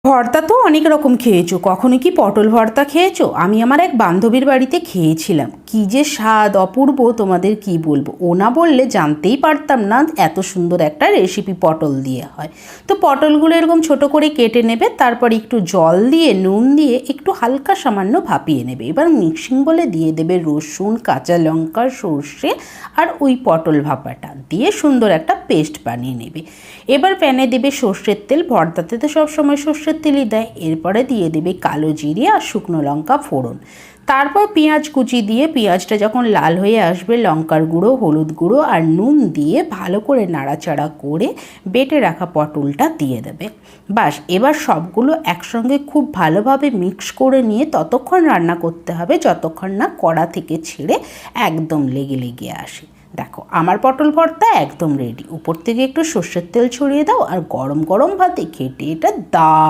ভর্তা তো অনেক রকম খেয়েছো, কখনো কি পটল ভর্তা খেয়েছো? আমি আমার এক বান্ধবীর বাড়িতে খেয়েছিলাম, কি যে স্বাদ অপূর্ব, তোমাদের কি বলবো। ও না বললে জানতেই পারতাম না এত সুন্দর একটা রেসিপি পটল দিয়ে হয়। তো পটলগুলো এরকম ছোট করে কেটে নেবে, তারপর একটু জল দিয়ে নুন দিয়ে একটু হালকা সামান্য ভাপিয়ে নেবে। এবার মিক্সিং বলে দিয়ে দেবে রসুন, কাঁচা লঙ্কা, সর্ষে আর ওই পটল ভাপাটা দিয়ে সুন্দর একটা পেস্ট বানিয়ে নেবে। এবার প্যানে দেবে সর্ষের তেল, ভর্তাতে তো সবসময় সর্ষের তেলই দেয়। এরপরে দিয়ে দেবে কালো জিরে আর শুকনো লঙ্কা ফোড়ন, তারপর পেঁয়াজ কুচি দিয়ে পেঁয়াজটা যখন লাল হয়ে আসবে লঙ্কার গুঁড়ো, হলুদ গুঁড়ো আর নুন দিয়ে ভালো করে নাড়াচাড়া করে বেটে রাখা পটলটা দিয়ে দেবে। বাস, এবার সবগুলো একসঙ্গে খুব ভালোভাবে মিক্স করে নিয়ে ততক্ষণ রান্না করতে হবে যতক্ষণ না কড়া থেকে ছেড়ে একদম লেগে লেগে আসে। দেখো আমার পটল ভর্তা একদম রেডি। উপর থেকে একটু সর্ষের তেল ছড়িয়ে দাও আর গরম গরম ভাতে খেতে এটা